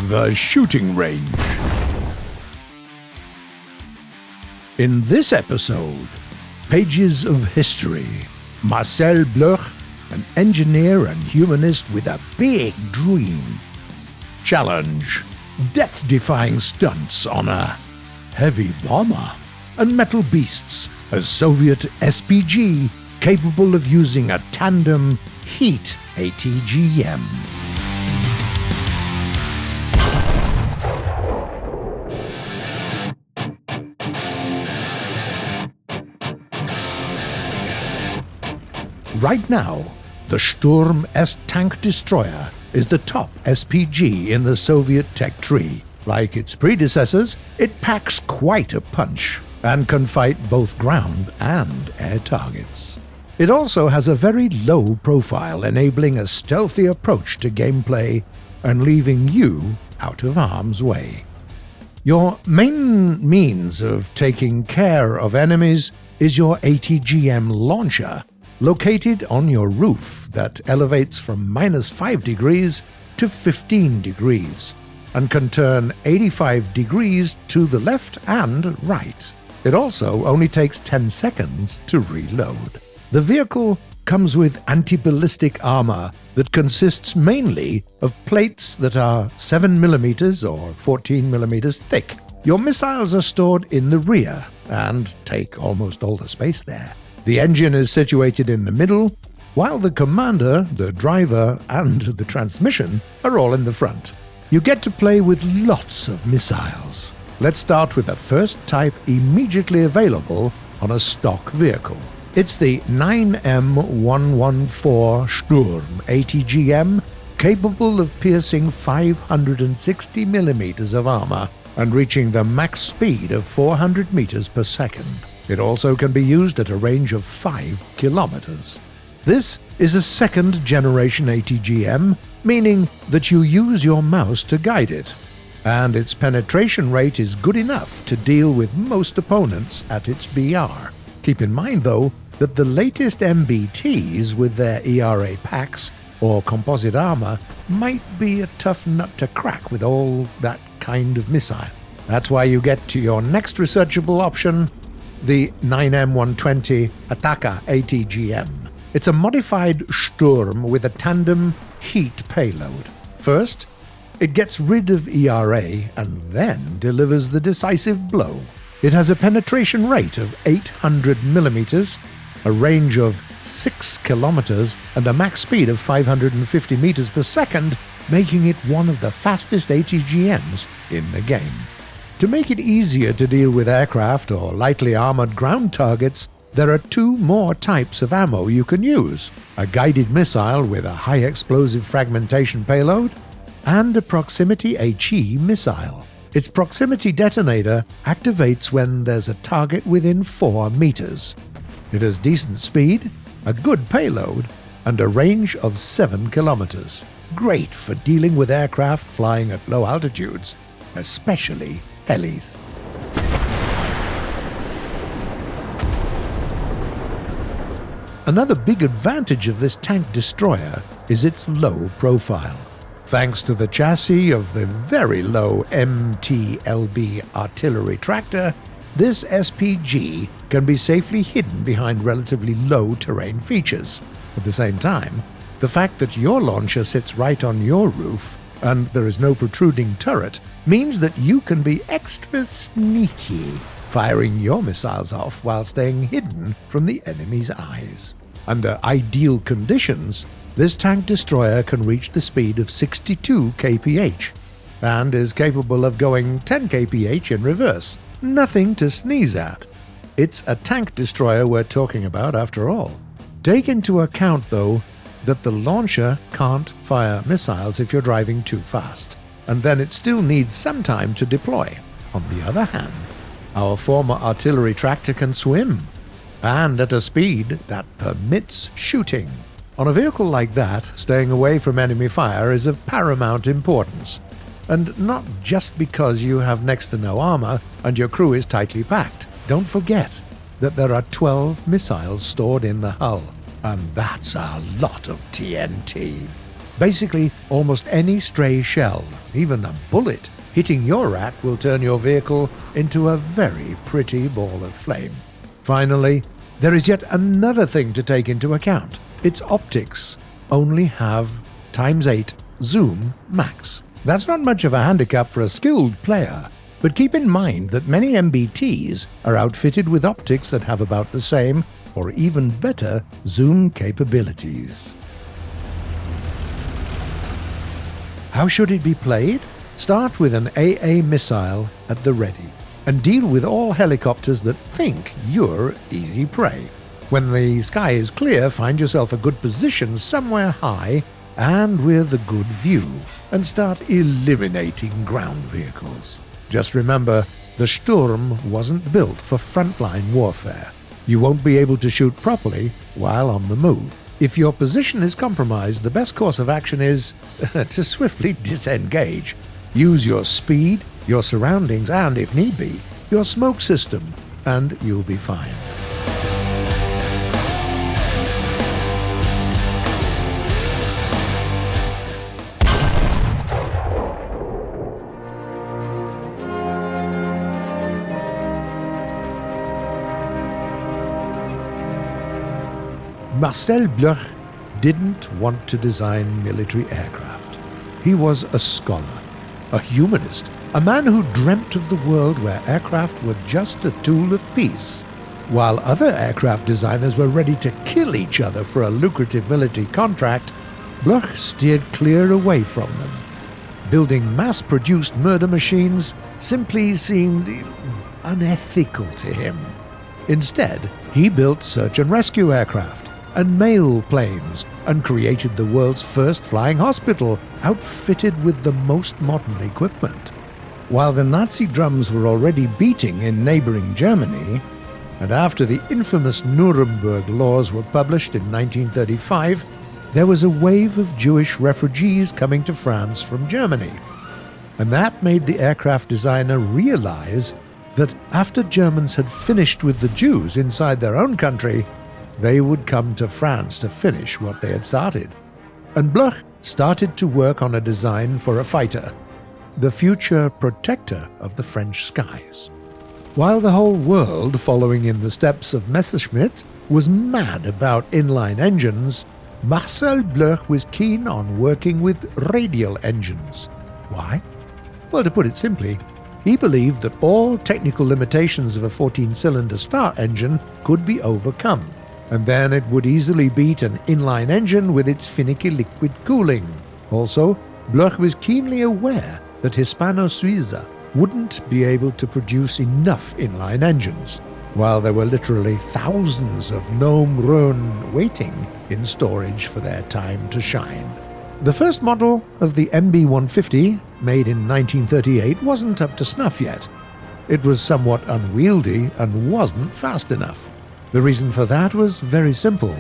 The shooting range. In this episode, pages of history. Marcel Bloch, an engineer and humanist with a big dream. Challenge: death-defying stunts on a heavy bomber. And metal beasts, a Soviet SPG capable of using a tandem HEAT ATGM. Right now, the Shturm-S tank destroyer is the top SPG in the Soviet tech tree. Like its predecessors, it packs quite a punch and can fight both ground and air targets. It also has a very low profile, enabling a stealthy approach to gameplay and leaving you out of harm's way. Your main means of taking care of enemies is your ATGM launcher, located on your roof that elevates from -5 degrees to 15 degrees and can turn 85 degrees to the left and right. It also only takes 10 seconds to reload. The vehicle comes with anti-ballistic armor that consists mainly of plates that are 7mm or 14mm thick. Your missiles are stored in the rear and take almost all the space there. The engine is situated in the middle, while the commander, the driver, and the transmission are all in the front. You get to play with lots of missiles. Let's start with the first type immediately available on a stock vehicle. It's the 9M114 Shturm ATGM, capable of piercing 560mm of armor and reaching the max speed of 400 meters per second. It also can be used at a range of 5 kilometers. This is a second-generation ATGM, meaning that you use your mouse to guide it, and its penetration rate is good enough to deal with most opponents at its BR. Keep in mind, though, that the latest MBTs with their ERA packs or composite armor might be a tough nut to crack with all that kind of missile. That's why you get to your next researchable option, the 9M120 Attacker ATGM. It's a modified Shturm with a tandem HEAT payload. First, it gets rid of ERA and then delivers the decisive blow. It has a penetration rate of 800mm, a range of 6 kilometers, and a max speed of 550 meters per second, making it one of the fastest ATGMs in the game. To make it easier to deal with aircraft or lightly armored ground targets, there are 2 more types of ammo you can use: a guided missile with a high explosive fragmentation payload and a proximity HE missile. Its proximity detonator activates when there's a target within 4 meters. It has decent speed, a good payload, and a range of 7 kilometers. Great for dealing with aircraft flying at low altitudes, especially helis. Another big advantage of this tank destroyer is its low profile. Thanks to the chassis of the very low MTLB artillery tractor, this SPG can be safely hidden behind relatively low terrain features. At the same time, the fact that your launcher sits right on your roof and there is no protruding turret means that you can be extra sneaky, firing your missiles off while staying hidden from the enemy's eyes. Under ideal conditions, this tank destroyer can reach the speed of 62 kph and is capable of going 10 kph in reverse. Nothing to sneeze at. It's a tank destroyer we're talking about after all. Take into account, though, that the launcher can't fire missiles if you're driving too fast, and then it still needs some time to deploy. On the other hand, our former artillery tractor can swim, and at a speed that permits shooting. On a vehicle like that, staying away from enemy fire is of paramount importance, and not just because you have next to no armor and your crew is tightly packed. Don't forget that there are 12 missiles stored in the hull, and that's a lot of TNT. Basically, almost any stray shell, even a bullet, hitting your rack will turn your vehicle into a very pretty ball of flame. Finally, there is yet another thing to take into account. Its optics only have ×8 zoom max. That's not much of a handicap for a skilled player, but keep in mind that many MBTs are outfitted with optics that have about the same, or even better, zoom capabilities. How should it be played? Start with an AA missile at the ready, and deal with all helicopters that think you're easy prey. When the sky is clear, find yourself a good position somewhere high and with a good view, and start eliminating ground vehicles. Just remember, the Shturm wasn't built for frontline warfare. You won't be able to shoot properly while on the move. If your position is compromised, the best course of action is to swiftly disengage. Use your speed, your surroundings, and, if need be, your smoke system, and you'll be fine. Marcel Bloch didn't want to design military aircraft. He was a scholar, a humanist, a man who dreamt of the world where aircraft were just a tool of peace. While other aircraft designers were ready to kill each other for a lucrative military contract, Bloch steered clear away from them. Building mass-produced murder machines simply seemed unethical to him. Instead, he built search and rescue aircraft and mail planes, and created the world's first flying hospital, outfitted with the most modern equipment. While the Nazi drums were already beating in neighboring Germany, and after the infamous Nuremberg laws were published in 1935, there was a wave of Jewish refugees coming to France from Germany. And that made the aircraft designer realize that after Germans had finished with the Jews inside their own country, they would come to France to finish what they had started. And Bloch started to work on a design for a fighter, the future protector of the French skies. While the whole world, following in the steps of Messerschmitt, was mad about inline engines, Marcel Bloch was keen on working with radial engines. Why? Well, to put it simply, he believed that all technical limitations of a 14-cylinder Star engine could be overcome, and then it would easily beat an inline engine with its finicky liquid cooling. Also, Bloch was keenly aware that Hispano-Suiza wouldn't be able to produce enough inline engines, while there were literally thousands of Gnome Rhone waiting in storage for their time to shine. The first model of the MB-150, made in 1938, wasn't up to snuff yet. It was somewhat unwieldy and wasn't fast enough. The reason for that was very simple.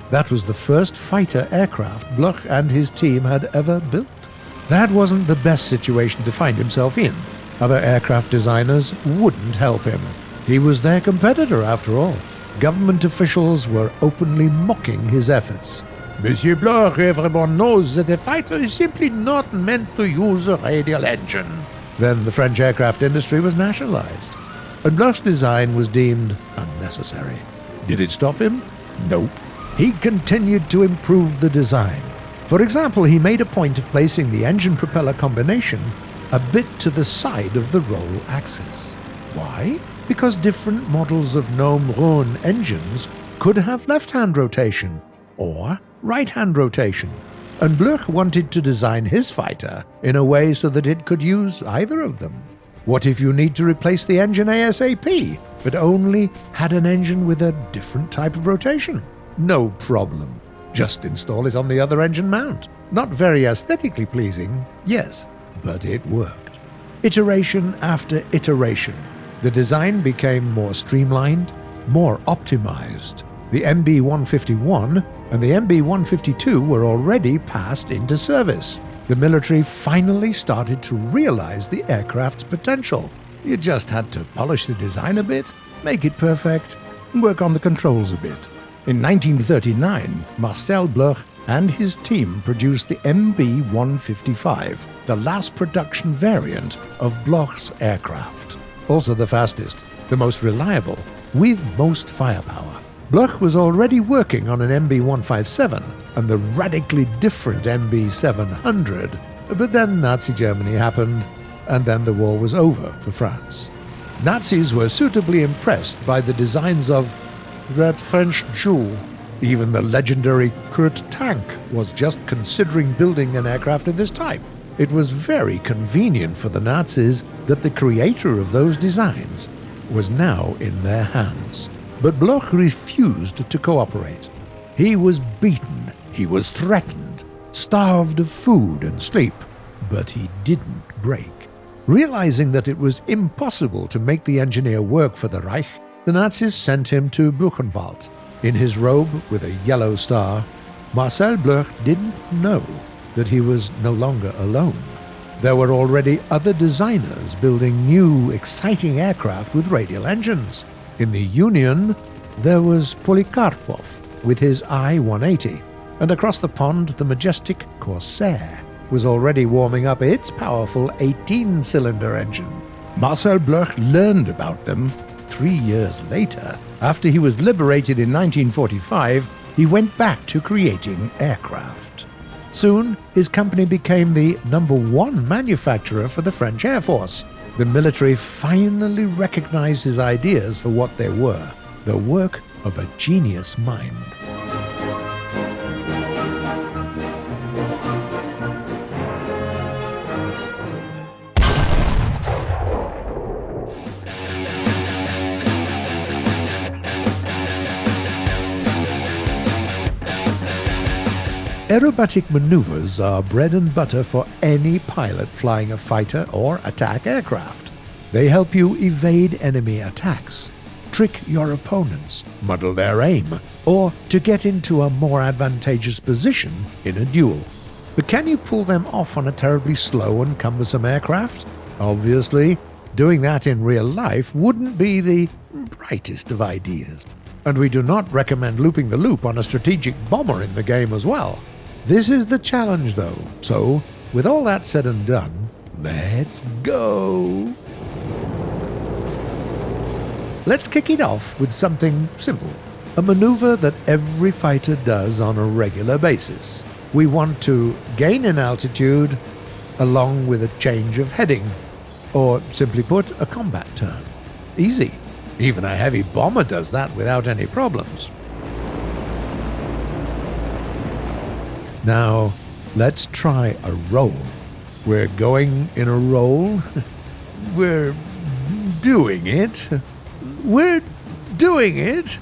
That was the first fighter aircraft Bloch and his team had ever built. That wasn't the best situation to find himself in. Other aircraft designers wouldn't help him. He was their competitor, after all. Government officials were openly mocking his efforts. Monsieur Bloch, everyone knows that a fighter is simply not meant to use a radial engine. Then the French aircraft industry was nationalized, and Bloch's design was deemed unnecessary. Did it stop him? Nope. He continued to improve the design. For example, he made a point of placing the engine-propeller combination a bit to the side of the roll axis. Why? Because different models of Gnome Rhone engines could have left-hand rotation or right-hand rotation, and Bloch wanted to design his fighter in a way so that it could use either of them. What if you need to replace the engine ASAP, but only had an engine with a different type of rotation? No problem. Just install it on the other engine mount. Not very aesthetically pleasing, yes, but it worked. Iteration after iteration, the design became more streamlined, more optimized. The MB-151 and the MB-152 were already passed into service. The military finally started to realize the aircraft's potential. You just had to polish the design a bit, make it perfect, and work on the controls a bit. In 1939, Marcel Bloch and his team produced the MB-155, the last production variant of Bloch's aircraft. Also the fastest, the most reliable, with most firepower. Bloch was already working on an MB-157 and the radically different MB-700, but then Nazi Germany happened, and then the war was over for France. Nazis were suitably impressed by the designs of that French Jew. Even the legendary Kurt Tank was just considering building an aircraft of this type. It was very convenient for the Nazis that the creator of those designs was now in their hands. But Bloch refused to cooperate. He was beaten, he was threatened, starved of food and sleep, but he didn't break. Realizing that it was impossible to make the engineer work for the Reich, the Nazis sent him to Buchenwald. In his robe with a yellow star, Marcel Bloch didn't know that he was no longer alone. There were already other designers building new, exciting aircraft with radial engines. In the Union, there was Polikarpov with his I-180, and across the pond the majestic Corsair was already warming up its powerful 18-cylinder engine. Marcel Bloch learned about them 3 years later. After he was liberated in 1945, he went back to creating aircraft. Soon, his company became the #1 manufacturer for the French Air Force. The military finally recognized his ideas for what they were, the work of a genius mind. Aerobatic maneuvers are bread and butter for any pilot flying a fighter or attack aircraft. They help you evade enemy attacks, trick your opponents, muddle their aim, or to get into a more advantageous position in a duel. But can you pull them off on a terribly slow and cumbersome aircraft? Obviously, doing that in real life wouldn't be the brightest of ideas. And we do not recommend looping the loop on a strategic bomber in the game as well. This is the challenge though, so with all that said and done, let's go! Let's kick it off with something simple, a maneuver that every fighter does on a regular basis. We want to gain in altitude along with a change of heading, or simply put, a combat turn. Easy. Even a heavy bomber does that without any problems. Now, let's try a roll. We're going in a roll. We're doing it. We're doing it.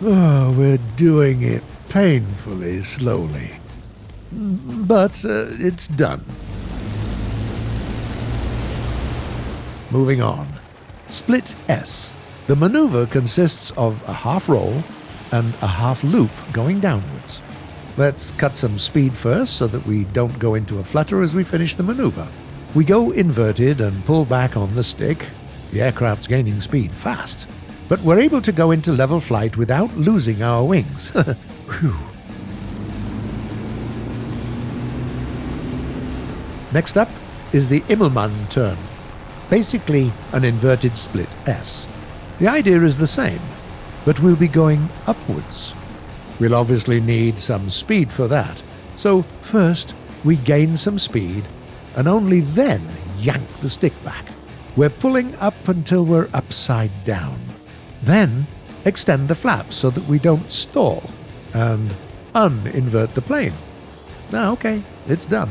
Oh, we're doing it painfully slowly. But it's done. Moving on. Split S. The maneuver consists of a half roll and a half loop going downwards. Let's cut some speed first so that we don't go into a flutter as we finish the maneuver. We go inverted and pull back on the stick. The aircraft's gaining speed fast, but we're able to go into level flight without losing our wings. Whew. Next up is the Immelmann turn, basically an inverted split S. The idea is the same, but we'll be going upwards. We'll obviously need some speed for that, so first we gain some speed and only then yank the stick back. We're pulling up until we're upside down. Then extend the flaps so that we don't stall and uninvert the plane. Now, okay, it's done.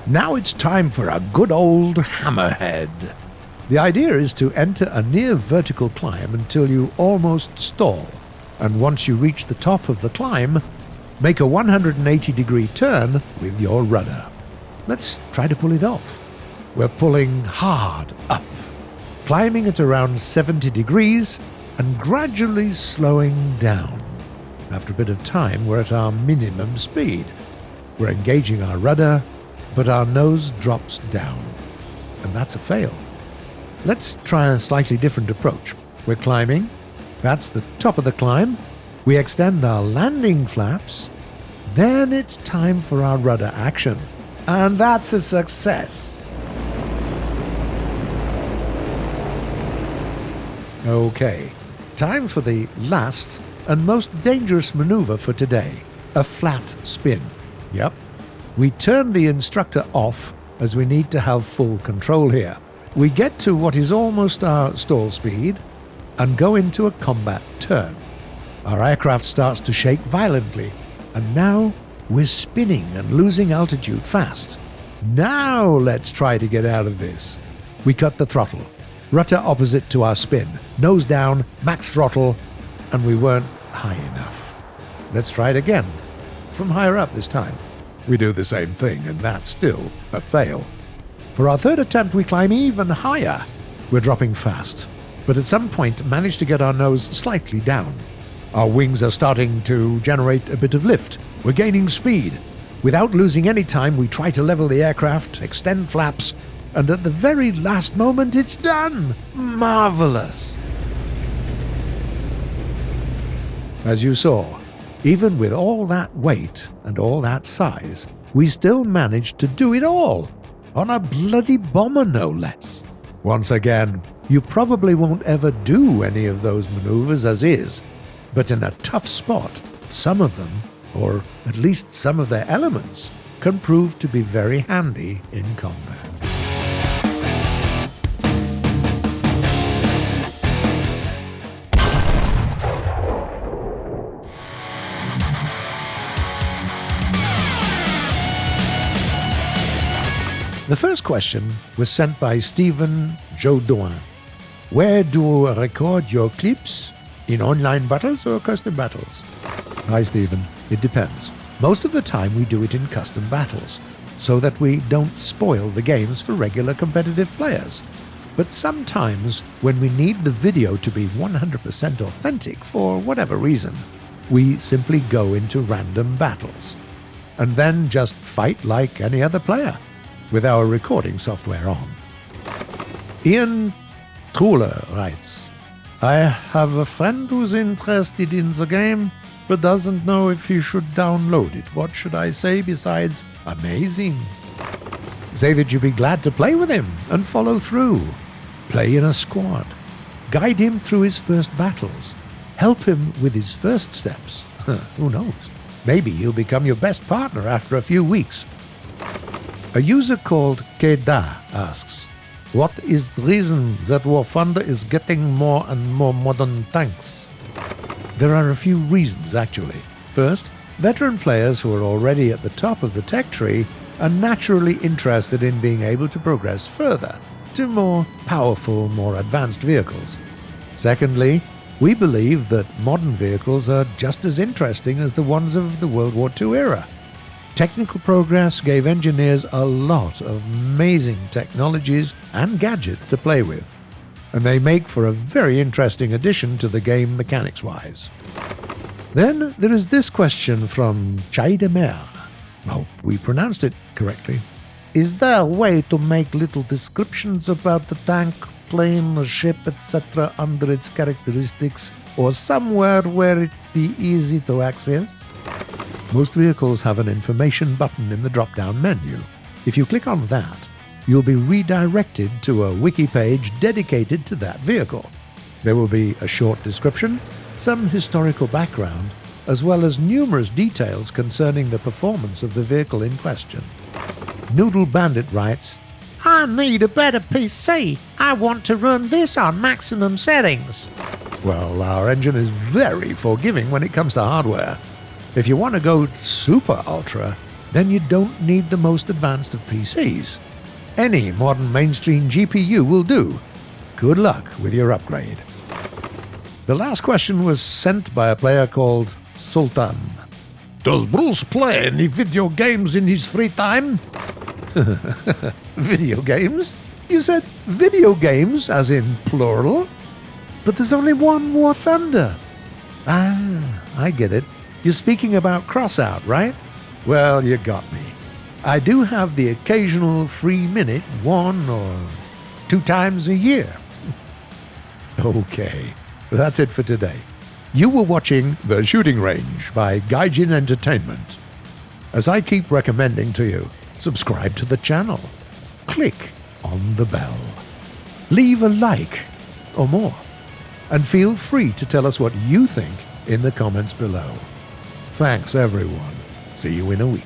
Now it's time for a good old hammerhead. The idea is to enter a near vertical climb until you almost stall, and once you reach the top of the climb, make a 180-degree turn with your rudder. Let's try to pull it off. We're pulling hard up, climbing at around 70 degrees and gradually slowing down. After a bit of time, we're at our minimum speed. We're engaging our rudder, but our nose drops down, and that's a fail. Let's try a slightly different approach. We're climbing, that's the top of the climb, We extend our landing flaps. Then it's time for our rudder action. And that's a success. Okay, time for the last and most dangerous maneuver for today, a flat spin. Yep, we turn the instructor off as we need to have full control here. We get to what is almost our stall speed and go into a combat turn. Our aircraft starts to shake violently, and now we're spinning and losing altitude fast. Now let's try to get out of this. We cut the throttle. Rudder opposite to our spin. Nose down, max throttle, and we weren't high enough. Let's try it again. From higher up this time. We do the same thing, and that's still a fail. For our third attempt, we climb even higher. We're dropping fast, but at some point manage to get our nose slightly down. Our wings are starting to generate a bit of lift. We're gaining speed. Without losing any time, we try to level the aircraft, extend flaps, and at the very last moment, it's done! Marvelous! As you saw, even with all that weight and all that size, we still managed to do it all! On a bloody bomber, no less. Once again, you probably won't ever do any of those maneuvers as is, but in a tough spot, some of them, or at least some of their elements, can prove to be very handy in combat. The first question was sent by Stephen Jodouin. Where do you record your clips? In online battles or custom battles? Hi Stephen, it depends. Most of the time we do it in custom battles, so that we don't spoil the games for regular competitive players. But sometimes, when we need the video to be 100% authentic for whatever reason, we simply go into random battles, and then just fight like any other player, with our recording software on. Ian Truller writes, I have a friend who's interested in the game, but doesn't know if he should download it. What should I say besides amazing? Say that you'd be glad to play with him and follow through. Play in a squad. Guide him through his first battles. Help him with his first steps. Who knows? Maybe he'll become your best partner after a few weeks. A user called Keda asks, what is the reason that War Thunder is getting more and more modern tanks? There are a few reasons, actually. First, veteran players who are already at the top of the tech tree are naturally interested in being able to progress further to more powerful, more advanced vehicles. Secondly, we believe that modern vehicles are just as interesting as the ones of the World War II era. Technical progress gave engineers a lot of amazing technologies and gadgets to play with, and they make for a very interesting addition to the game mechanics-wise. Then there is this question from Chaidemer. Hope we pronounced it correctly. Is there a way to make little descriptions about the tank, plane, ship, etc. under its characteristics, or somewhere where it be easy to access? Most vehicles have an information button in the drop-down menu. If you click on that, you'll be redirected to a wiki page dedicated to that vehicle. There will be a short description, some historical background, as well as numerous details concerning the performance of the vehicle in question. Noodle Bandit writes, I need a better PC. I want to run this on maximum settings. Well, our engine is very forgiving when it comes to hardware. If you want to go super ultra, then you don't need the most advanced of PCs. Any modern mainstream GPU will do. Good luck with your upgrade. The last question was sent by a player called Sultan. Does Bruce play any video games in his free time? Video games? You said video games, as in plural? But there's only one War Thunder. Ah, I get it. You're speaking about Crossout, right? Well, you got me. I do have the occasional free minute 1 or 2 times a year. Okay, that's it for today. You were watching The Shooting Range by Gaijin Entertainment. As I keep recommending to you, subscribe to the channel. Click on the bell. Leave a like or more. And feel free to tell us what you think in the comments below. Thanks everyone. See you in a week.